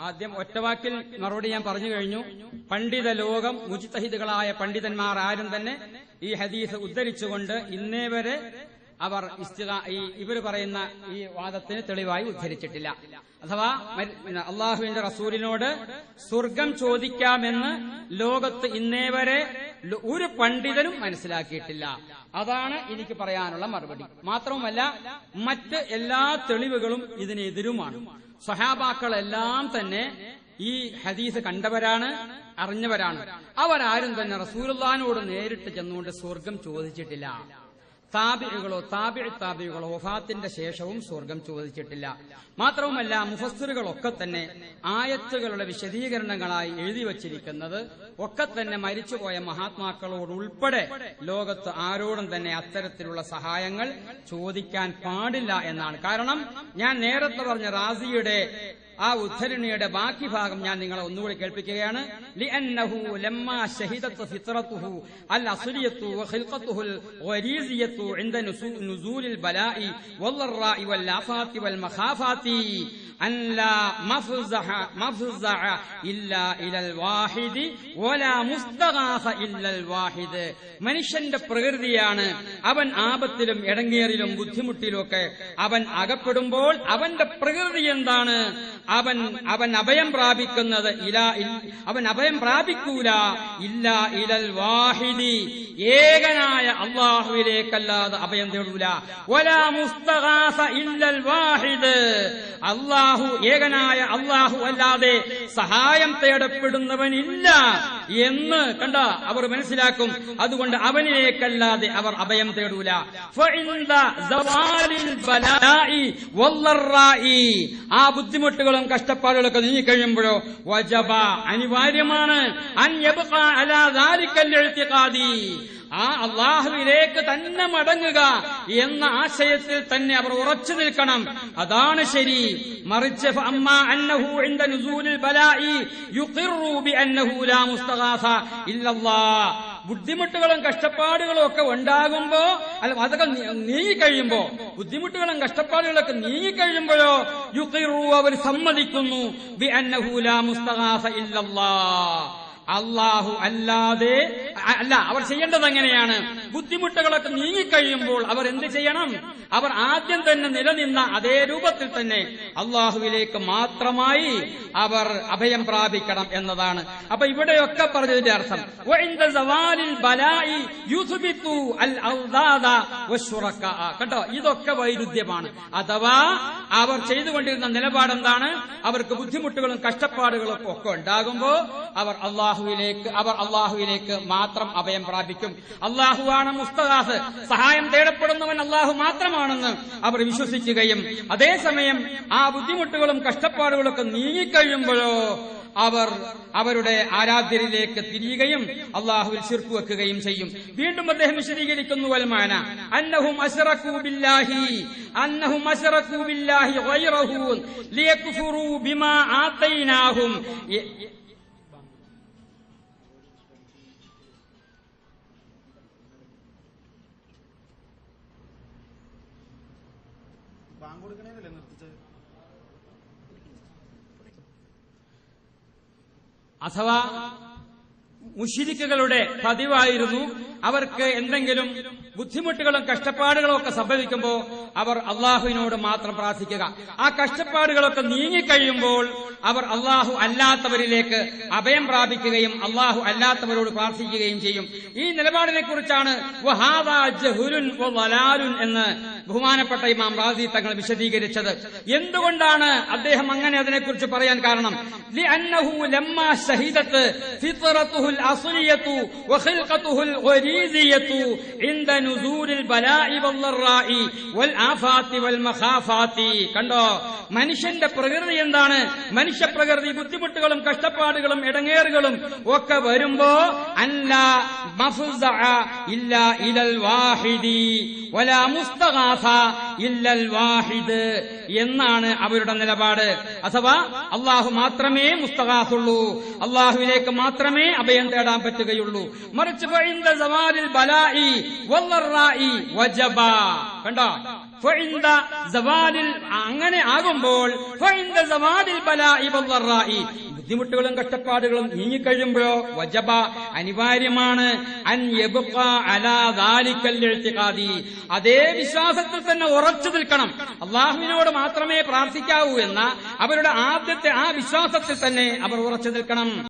ആദ്യം ഒറ്റവാക്കിൽ മറുപടി ഞാൻ പറഞ്ഞു കഴിഞ്ഞു. പണ്ഡിത ലോകം, മുജ്തഹിദുകളായ പണ്ഡിതന്മാർ ആരും തന്നെ ഈ ഹദീസ് ഉദ്ധരിച്ചുകൊണ്ട് ഇന്നേ വരെ അവർ ഇവർ പറയുന്ന ഈ വാദത്തിന് തെളിവായി ഉദ്ധരിച്ചിട്ടില്ല. അഥവാ അള്ളാഹുവിന്റെ റസൂലിനോട് സ്വർഗം ചോദിക്കാമെന്ന് ലോകത്ത് ഇന്നേ വരെ ഒരു പണ്ഡിതനും മനസ്സിലാക്കിയിട്ടില്ല. അതാണ് എനിക്ക് പറയാനുള്ള മറുപടി. മാത്രവുമല്ല, മറ്റ് എല്ലാ തെളിവുകളും ഇതിനെതിരുമാണ്. സ്വഹാബാക്കളെല്ലാം തന്നെ ഈ ഹദീസ് കണ്ടവരാണ്, അറിഞ്ഞവരാണ്. അവരാരും തന്നെ റസൂലുള്ളാഹിനോട് നേരിട്ട് ചെന്നുകൊണ്ട് സ്വർഗം ചോദിച്ചിട്ടില്ല. താബിഇകളോ താബിഇകളോ വഫാത്തിന്റെ ശേഷവും സ്വർഗം ചോദിച്ചിട്ടില്ല. മാത്രവുമല്ല, മുഫസ്സിറുകളൊക്കെ തന്നെ ആയത്തുകളുടെ വിശദീകരണങ്ങളായി എഴുതി വച്ചിരിക്കുന്നത് ഒക്കെ തന്നെ മരിച്ചുപോയ മഹാത്മാക്കളോട് ഉൾപ്പെടെ ലോകത്ത് ആരോടും തന്നെ അത്തരത്തിലുള്ള സഹായങ്ങൾ ചോദിക്കാൻ പാടില്ല എന്നാണ്. കാരണം ഞാൻ നേരത്തെ പറഞ്ഞ റാസിയുടെ ആ ഉദ്ധരണിയുടെ ബാക്കി ഭാഗം ഞാൻ നിങ്ങളെ ഒന്നുകൂടി കേൾപ്പിക്കുകയാണ്. ലിഅന്നഹു ലമ്മാ ശഹിദത്ത് ഫിത്രത്തുഹു അൽ അസ്ലിയത്തു വഖിൽഖത്തുഹു വരീസിയത്തു ഇൻദ നുസൂലിൽ ബലാഇ വല്ലറാഇ വല്ലാഫാത്തി വൽ മഖാഫാത്തി അൻ ലാ മഫ്സഅ ഇല്ലാ ഇലൽ വാഹിദി വലാ മുസ്തഗാസ ഇല്ലൽ വാഹിദ്. മനുഷ്യന്റെ പ്രകൃതിയാണ് അവൻ ആപത്തിലും ഇടങ്ങേറിലും ബുദ്ധിമുട്ടിലുമൊക്കെ അവൻ അകപ്പെടുമ്പോൾ അവന്റെ പ്രകൃതി എന്താണ്? അവൻ അഭയം പ്രാപിക്കുന്നത് അവൻ അഭയം പ്രാപിക്കൂല ഇല്ലാ ഇലൽ വാഹിദി, ഏകനായ അല്ലാഹുവിലേക്കല്ലാതെ അഭയം തേടൂല. വലാ മുസ്തഗാസ ഇല്ലൽ വാഹിദ്, ഏകനായ അല്ലാഹു അല്ലാതെ സഹായം തേടപ്പെടുന്നവനില്ല എന്ന് കണ്ട അവർ മനസ്സിലാക്കും. അതുകൊണ്ട് അവനിലേക്കല്ലാതെ അവർ അഭയം തേടൂല. ആ ബുദ്ധിമുട്ടുകളും കഷ്ടപ്പാടുകളൊക്കെ നീങ്ങിക്കഴിയുമ്പോഴോ വജബ, അനിവാര്യമാണ് അൻ യബ്ഖാ അലാ ദാലിക്കൽ ഇഅ്തിഖാദി, ആ അള്ളാഹുവിലേക്ക് തന്നെ മടങ്ങുക എന്ന ആശയത്തിൽ തന്നെ അവർ ഉറച്ചു നിൽക്കണം. അതാണ് ശരി. മറിച്ച് അമ്മാ അന്നഹു ഇൻദ നുസൂലിൽ ബലാഇ യുഖിറു ബിഅന്നഹു ലാ മുസ്തഗാസ ഇല്ലല്ലാഹ്, ബുദ്ധിമുട്ടുകളും കഷ്ടപ്പാടുകളും ഒക്കെ ഉണ്ടാകുമ്പോ അതൊക്കെ നീങ്ങിക്കഴിയുമ്പോ, ബുദ്ധിമുട്ടുകളും കഷ്ടപ്പാടുകളൊക്കെ നീങ്ങിക്കഴിയുമ്പോഴോ യുഖിറു, അവർ സമ്മതിക്കുന്നു ബിഅന്നഹു ലാ മുസ്തഗാസ ഇല്ലല്ലാഹ്, അല്ലാഹു അല്ലാതെ അല്ല. അവർ ചെയ്യേണ്ടത് എങ്ങനെയാണ്? ബുദ്ധിമുട്ടുകളൊക്കെ നീങ്ങിക്കഴിയുമ്പോൾ അവർ എന്ത് ചെയ്യണം? അവർ ആദ്യം തന്നെ നിലനിന്ന അതേ രൂപത്തിൽ തന്നെ അല്ലാഹുവിലേക്ക് മാത്രമായി അവർ അഭയം പ്രാപിക്കണം എന്നതാണ്. അപ്പൊ ഇവിടെയൊക്കെ പറഞ്ഞതിന്റെ അർത്ഥം കേട്ടോ, ഇതൊക്കെ വൈരുദ്ധ്യമാണ്. അഥവാ അവർ ചെയ്തുകൊണ്ടിരുന്ന നിലപാടെന്താണ്? അവർക്ക് ബുദ്ധിമുട്ടുകളും കഷ്ടപ്പാടുകളും ഒക്കെ ഉണ്ടാകുമ്പോ അവർ അള്ളാഹുവിലേക്ക് മാത്രം അഭയം പ്രാപിക്കും. അള്ളാഹുവാണ് മുസ്തഗാസ്, സഹായം തേടപ്പെടുന്നവൻ അള്ളാഹു മാത്രമാണെന്ന് അവർ വിശ്വസിക്കുകയും അതേസമയം ആ ബുദ്ധിമുട്ടുകളും കഷ്ടപ്പാടുകളൊക്കെ നീങ്ങിക്കഴിയുമ്പോഴോ അവർ അവരുടെ ആരാധ്യരിലേക്ക് തിരിയുകയും അള്ളാഹുവിൽ ശിർക്ക് വെക്കുകയും ചെയ്യും. വീണ്ടും അദ്ദേഹം വിശദീകരിക്കുന്നു, വൽമാന അന്നഹും അശ്റകൂ ബില്ലാഹി ഗൈറഹു ലിയക്ഫുറൂ ബിമാ ആതൈനാഹും. അഥവാ മുശ്രിക്കുകളുടെ പതിവായിരുന്നു അവർക്ക് എന്തെങ്കിലും ബുദ്ധിമുട്ടുകളും കഷ്ടപ്പാടുകളും ഒക്കെ സംഭവിക്കുമ്പോൾ അവർ അള്ളാഹുവിനോട് മാത്രം പ്രാർത്ഥിക്കുക. ആ കഷ്ടപ്പാടുകളൊക്കെ നീങ്ങിക്കഴിയുമ്പോൾ അവർ അള്ളാഹു അല്ലാത്തവരിലേക്ക് അഭയം പ്രാപിക്കുകയും അള്ളാഹു അല്ലാത്തവരോട് പ്രാർത്ഥിക്കുകയും ചെയ്യും. ഈ നിലപാടിനെ കുറിച്ചാണ് വഹാദാ ജഹ്ലുൻ വളലാലുൻ എന്ന് ബഹുമാനപ്പെട്ട ഇമാം റാസി തങ്ങൾ വിശദീകരിച്ചത്. എന്തുകൊണ്ടാണ് അദ്ദേഹം അങ്ങനെ അതിനെക്കുറിച്ച് പറയാൻ കാരണം? ലിഅന്നഹു ലമ്മാ ശഹിദത്ത് ഫിത്രത്തുഹുൽ അസ്ലിയത്തു വഖിൽഖത്തുഹുൽ ഗരീസിയത്തു ഇൻദ നുസൂലിൽ ബലാഇ വല്ലറാഇ വൽ ആഫാത്തി വൽ മഖാഫാത്തി. കണ്ടോ, മനുഷ്യന്റെ പ്രകൃതി എന്താണ്? മനുഷ്യപ്രകൃതി ബുദ്ധിമുട്ടുകളും കഷ്ടപ്പാടുകളും ഇടങ്ങേറുകളും ഒക്കെ വരുമ്പോ അല്ലാ മഫ്സഅ ഇല്ലാ ഇലൽ വാഹിദി വലാ മുസ്തഗാസ ഇല്ലൽ വാഹിദ് എന്നാണ് അവരുടെ നിലപാട്. അഥവാ അള്ളാഹു മാത്രമേ മുസ്തഗാസുള്ളൂ, അള്ളാഹുവിലേക്ക് മാത്രമേ അഭയം തേടാൻ പറ്റുകയുള്ളൂ. മറിച്ച് ഫഇൻദ സവാലിൽ ബലാഇ വല്ലറാഇ വജബ. കണ്ടോ, ഫഇൻദ സവാലിൽ, അങ്ങനെ ആകുമ്പോൾ ഫഇൻദ സവാലിൽ ബലാഇ വല്ലറാഇ, ബുദ്ധിമുട്ടുകളും കഷ്ടപ്പാടുകളും നീങ്ങിക്കഴിയുമ്പോഴോ വജബ, അനിവാര്യമാണ്, അൻ യബ്ഖാ അലാ ദാലിക്കൽ ഇഅ്തിഖാദി, അതേ വിശ്വാസത്തിൽ തന്നെ ഉറച്ചു നിൽക്കണം. അള്ളാഹുവിനോട് മാത്രമേ പ്രാർത്ഥിക്കാവൂ എന്ന അവരുടെ ആദ്യത്തെ ആ വിശ്വാസത്തിൽ തന്നെ അവർ ഉറച്ചു നിൽക്കണം.